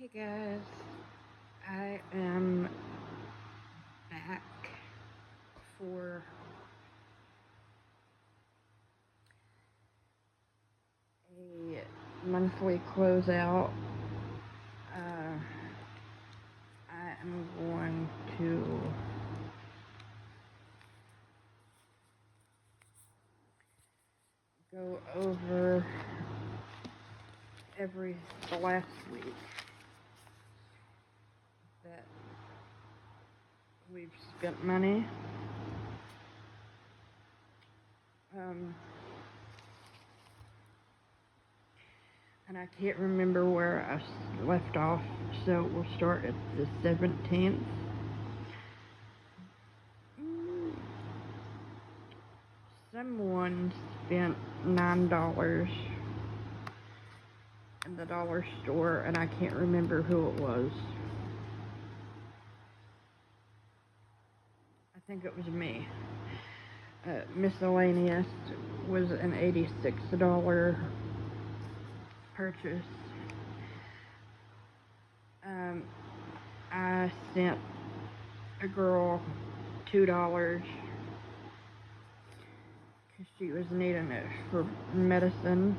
Hey guys, I am back for a monthly closeout. Uh, I am going to go over the last week that we've spent money. Um, and I can't remember where I left off, so we'll start at the 17th. Someone spent $9 in the dollar store, and I can't remember who it was. I think it was me. Miscellaneous was an $86 purchase. I sent a girl $2 because she was needing it for medicine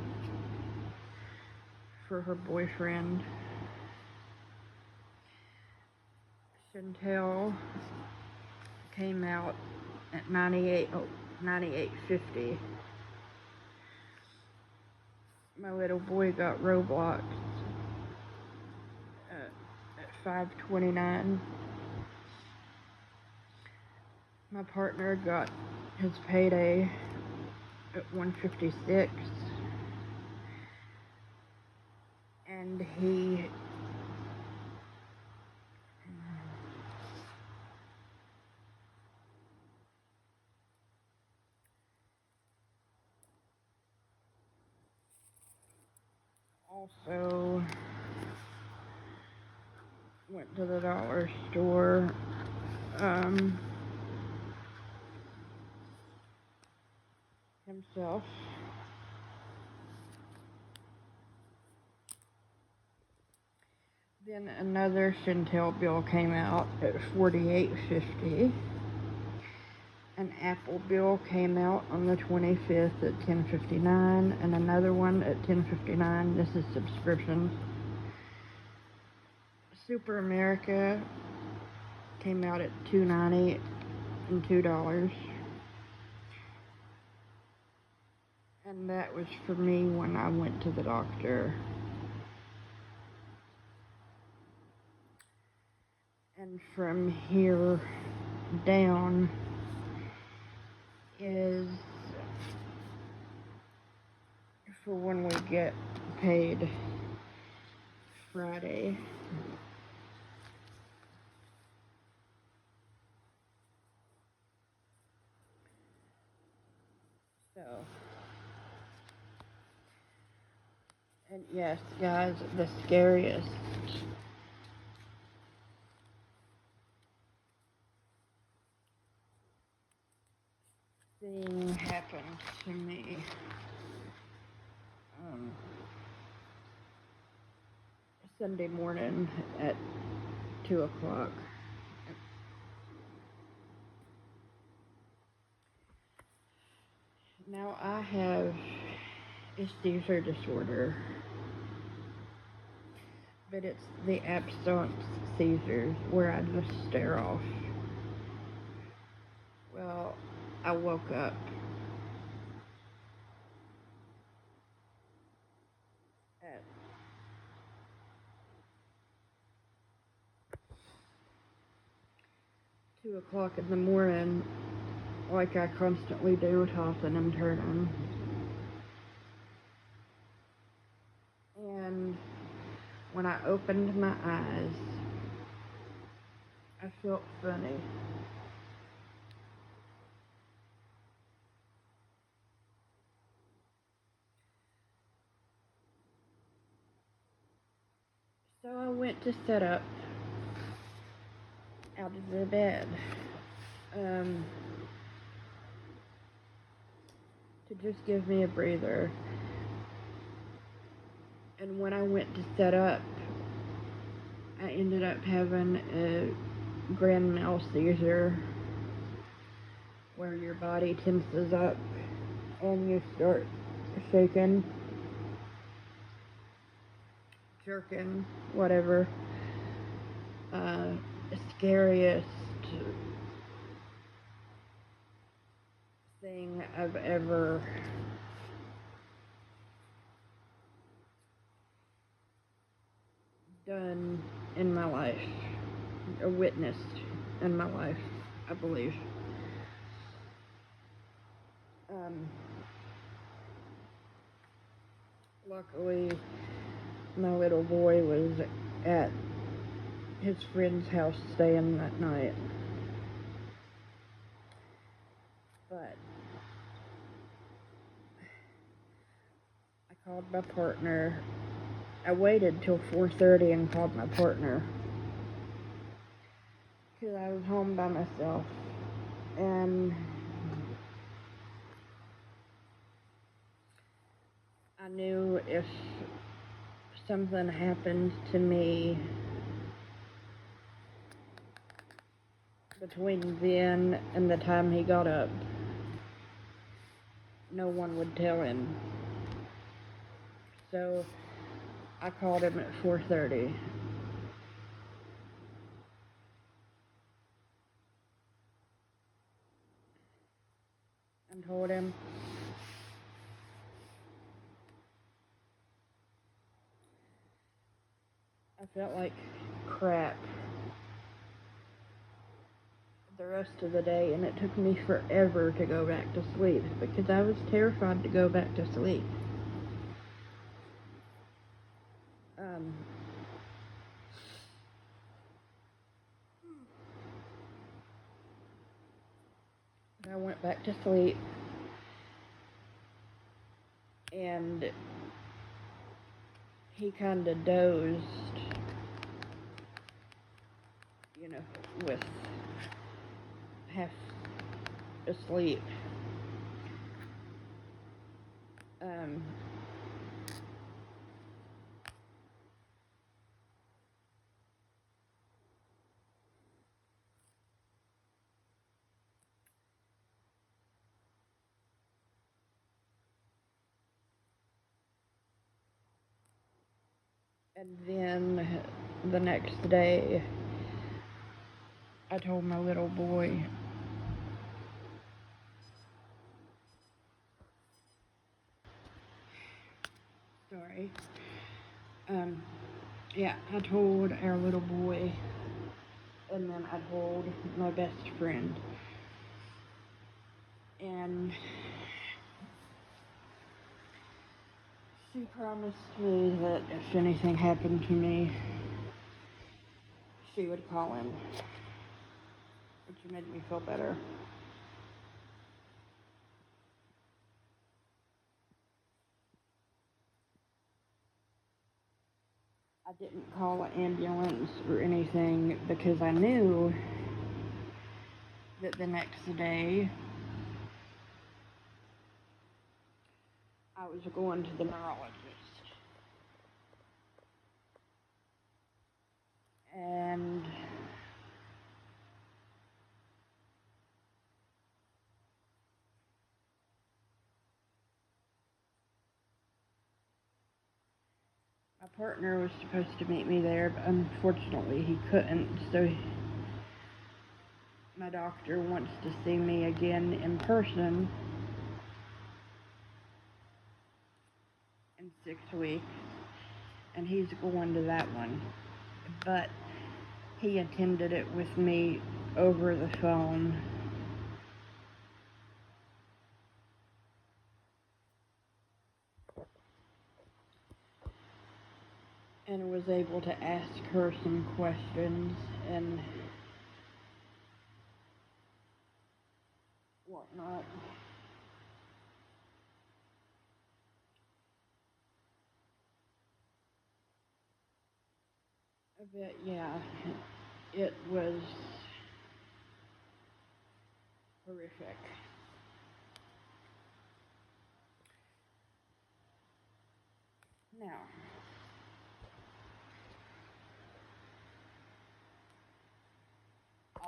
for her boyfriend. Chantel came out at $98.50. My little boy got Roblox at $5.29. My partner got his payday at $1.56, and he also went to the dollar store himself. Then another Chantel bill came out at $48.50. An Apple bill came out on the 25th at $10.59, and another one at $10.59. This is subscriptions. Super America came out at $2.90 and $2. And that was for me when I went to the doctor. And from here down is for when we get paid Friday. So, and yes, guys, the scariest thing happened to me. Sunday morning at 2 o'clock. Now I have a seizure disorder, but it's the absence seizures where I just stare off. Well, I woke up at 2 o'clock in the morning, like I constantly do, tossing and turning. And when I opened my eyes, I felt funny. So I went to sit up out of the bed to just give me a breather. And when I went to set up, I ended up having a grand mal seizure where your body tenses up and you start shaking, jerking, whatever. Scariest thing I've ever done in my life, or witnessed in my life, I believe. Luckily, my little boy was at his friend's house staying that night. But I called my partner. I waited till 4:30 and called my partner because I was home by myself, and I knew if something happened to me between then and the time he got up, no one would tell him. So I called him at 4:30. And told him I felt like crap the rest of the day, and it took me forever to go back to sleep because I was terrified to go back to sleep. I went back to sleep, and he kind of dozed, with half asleep. And then the next day, I told my little boy, sorry, I told our little boy, and then I told my best friend, and she promised me that if anything happened to me, she would call him, which made me feel better. I didn't call an ambulance or anything because I knew that the next day I was going to the neurologist. And my partner was supposed to meet me there, but unfortunately he couldn't, so my doctor wants to see me again in person in 6 weeks, and he's going to that one. But he attended it with me over the phone. And was able to ask her some questions and whatnot. But yeah, it was horrific. Now,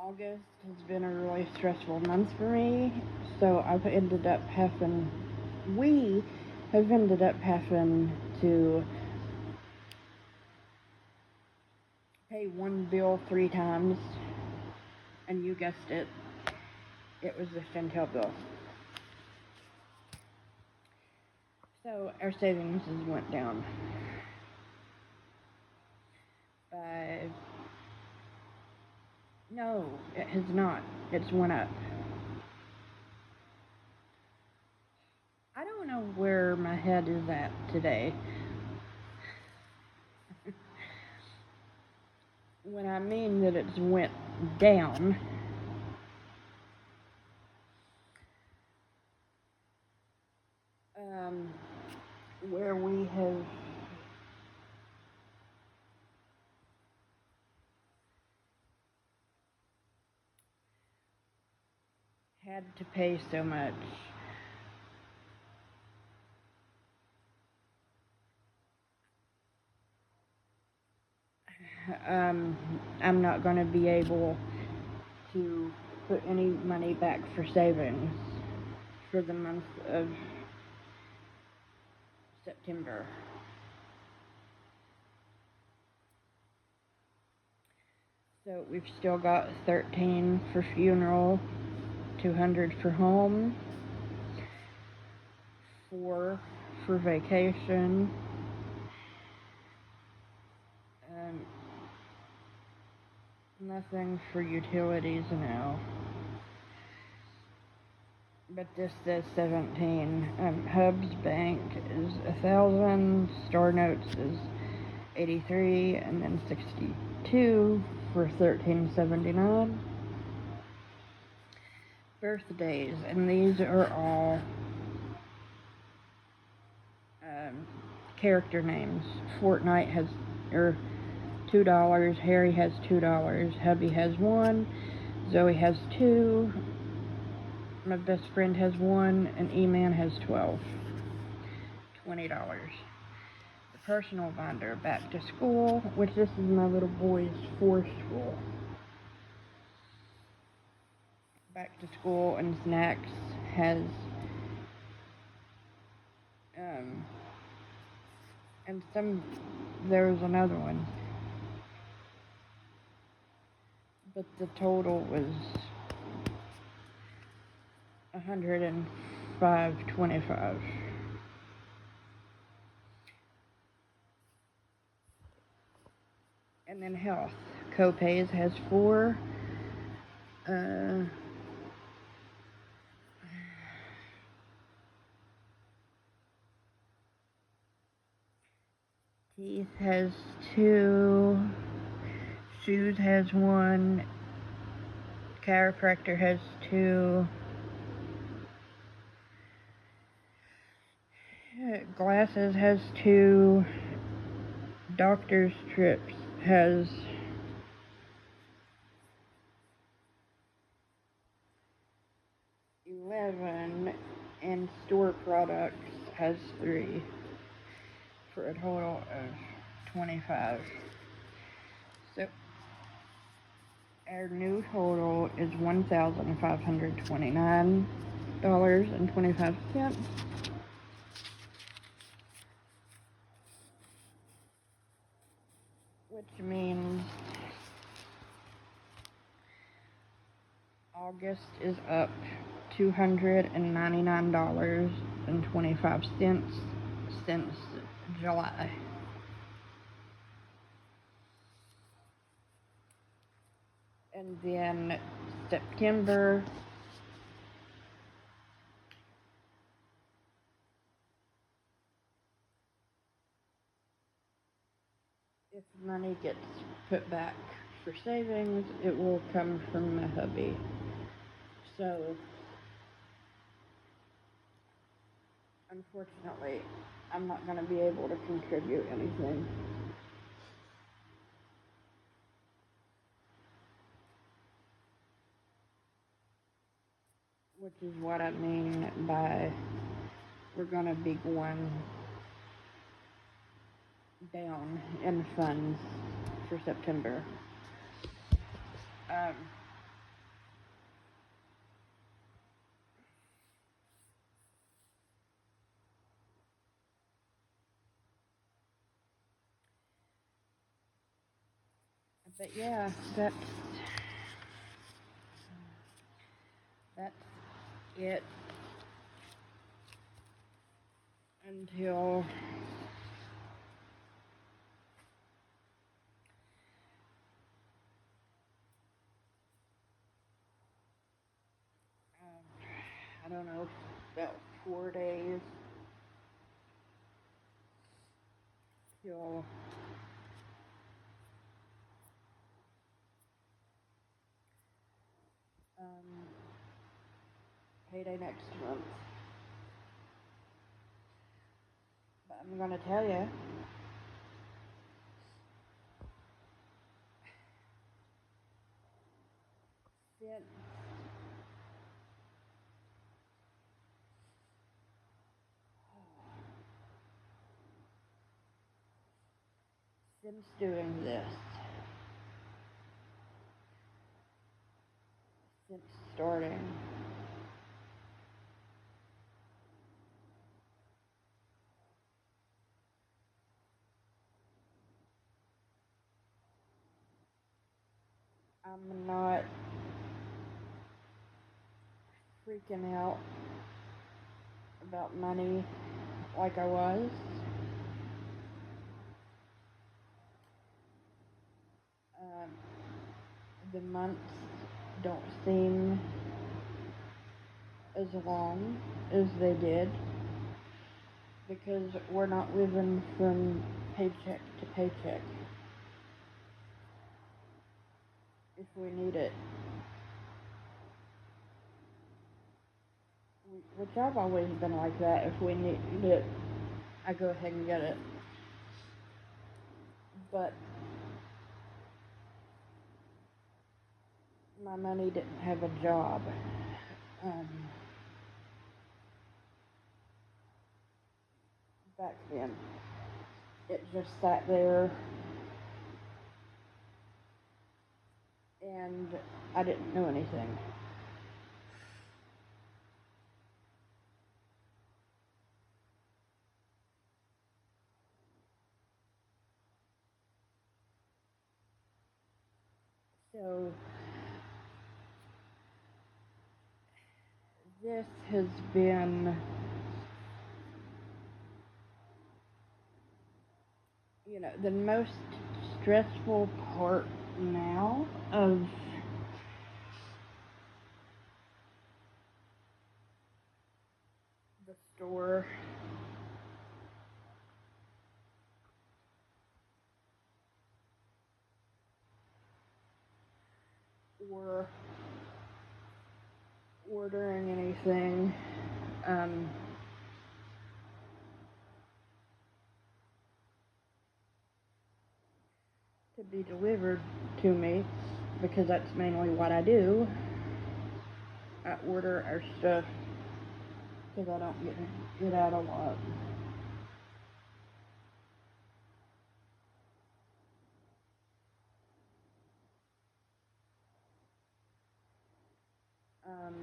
August has been a really stressful month for me, so we have ended up having to pay one bill 3 times, and you guessed it, it was the Chantel bill. So our savings has went down by, no, it has not, it's went up. I don't know where my head is at today. When I mean that it's went down, where we have had to pay so much. I'm not going to be able to put any money back for savings for the month of September. So we've still got 13 for funeral, 200 for home, 4 for vacation, nothing for utilities now. But this says 17. Hubs Bank is 1,000, Star Notes is 83, and then 62 for 13.79. Birthdays, and these are all character names. Fortnite has $2, Harry has $2, Hubby has 1, Zoe has 2, my best friend has 1, and E-Man has 12. $20. The personal binder, back to school, which this is my little boy's 4th school. Back to school and snacks has and there's another one, but the total was $105.25. And then health copays has 4. Teeth has 2. Shoes has 1. Chiropractor has 2. Glasses has 2. Doctor's trips has 11, and store products has 3, for a total of 25. So our new total is $1,529.25. Which means August is up $299.25 since July. And then September, if money gets put back for savings, it will come from my hubby. So, unfortunately, I'm not going to be able to contribute anything. Which is what I mean by we're going to be going down in funds for September. But yeah, that's it until I don't know, about 4 days till um, payday next month. But I'm gonna tell you, since doing this, since starting, I'm not freaking out about money like I was. Um, the months don't seem as long as they did because we're not living from paycheck to paycheck if we need it. Which I've always been like that. If we need it, I go ahead and get it. But my money didn't have a job. Um, Back then. It just sat there and I didn't know anything. So this has been, the most stressful part now of the store or ordering anything. Um, to be delivered to me because that's mainly what I do. I order our stuff because I don't get out a lot. Um,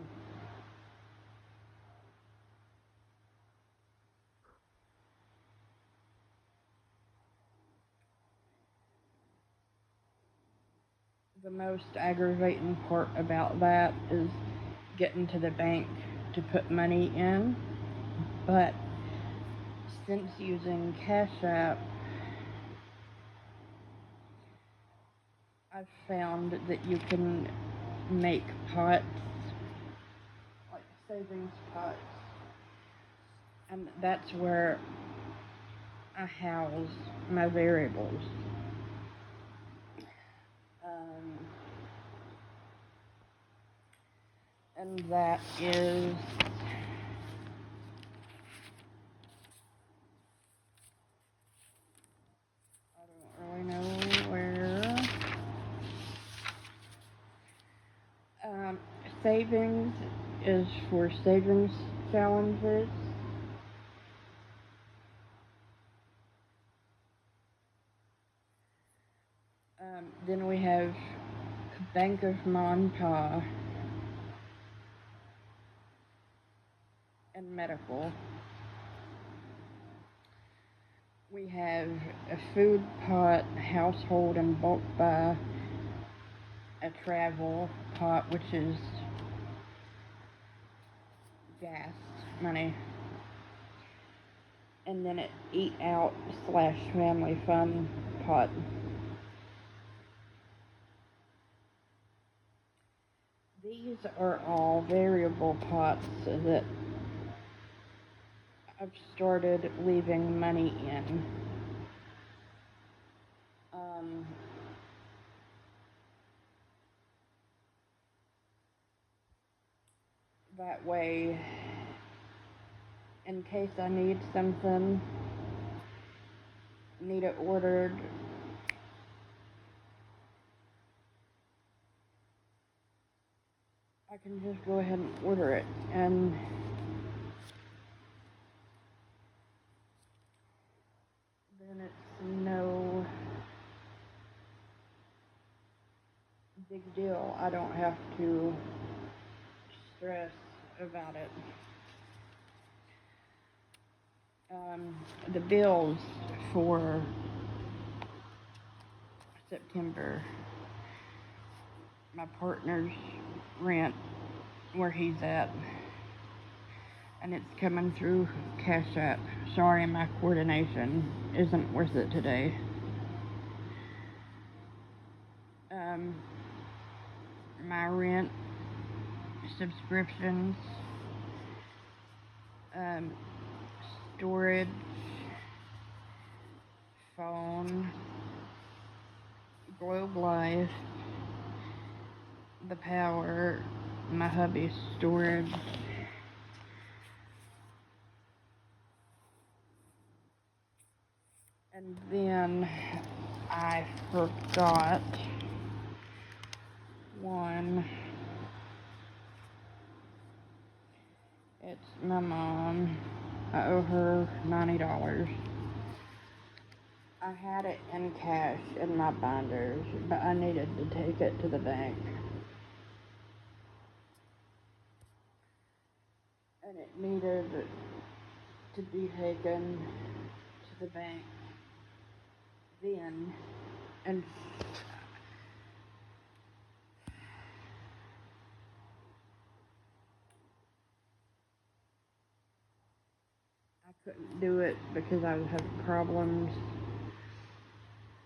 the most aggravating part about that is getting to the bank to put money in, but since using Cash App, I've found that you can make pots, like savings pots, and that's where I house my variables. Um, and that is I don't really know where. Um, Savings is for savings challenges. Then we have Bank of Monpa and medical. We have a food pot, household and bulk buy, a travel pot, which is gas money, and then an eat out / family fun pot. These are all variable pots that I've started leaving money in. That way, in case I need something, need it ordered, I can just go ahead and order it, and then it's no big deal. I don't have to stress about it. The bills for September, my partner's rent where he's at, and it's coming through Cash App. Sorry, my coordination isn't worth it today. My rent, subscriptions, storage, phone, Globe Life, the power, my hubby's storage, and then I forgot one. It's my mom. I owe her $90. I had it in cash in my binders, but I needed to take it to the bank. And it needed to be taken to the bank then. And I couldn't do it because I was having problems,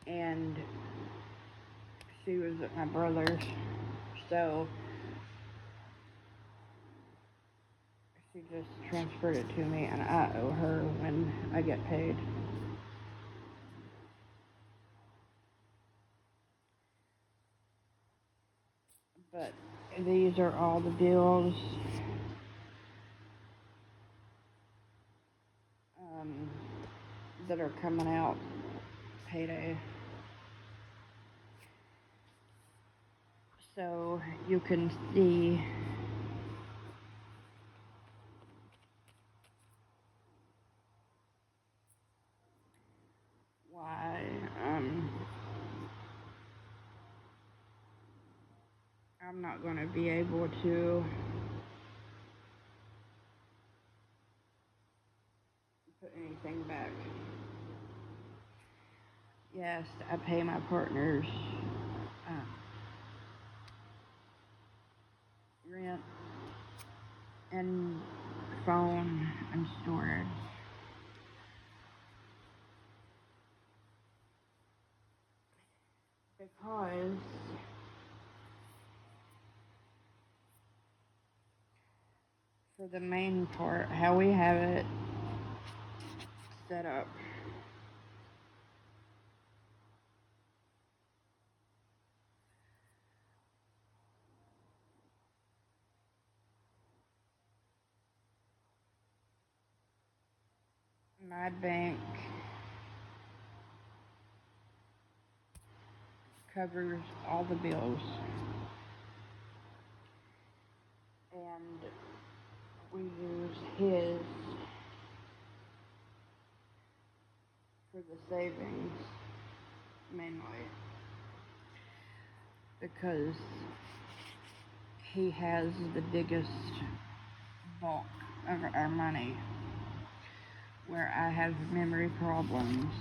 and she was at my brother's, so she just transferred it to me, and I owe her when I get paid. But these are all the bills that are coming out payday. So you can see why I'm not going to be able to put anything back. Yes, I pay my partner's rent and phone and storage. Because for the main part, how we have it set up, my bank covers all the bills, and we use his for the savings mainly because he has the biggest bulk of our money, where I have memory problems.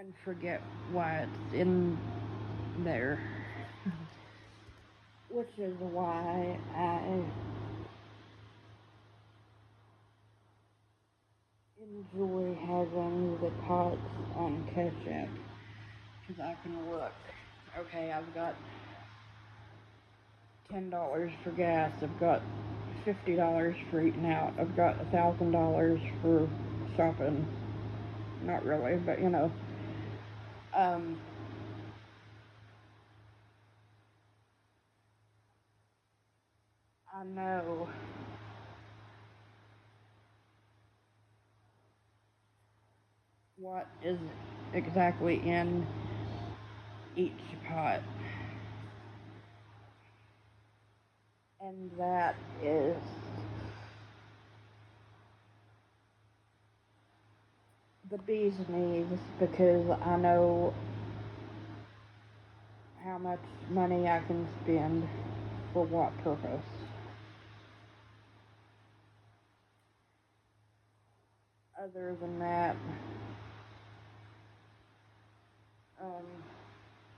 and forget why it's in there. Which is why I enjoy having the pots on ketchup. Because I can look. Okay, I've got $10 for gas. I've got $50 for eating out. I've got $1,000 for shopping. Not really, but you know. I know what is exactly in each pot. And that is the bee's knees, because I know how much money I can spend for what purpose. Other than that,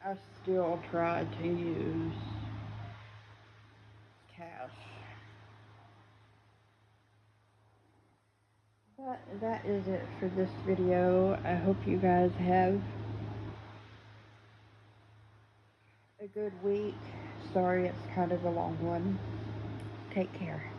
I still try to use cash. But that is it for this video. I hope you guys have a good week. Sorry it's kind of a long one. Take care.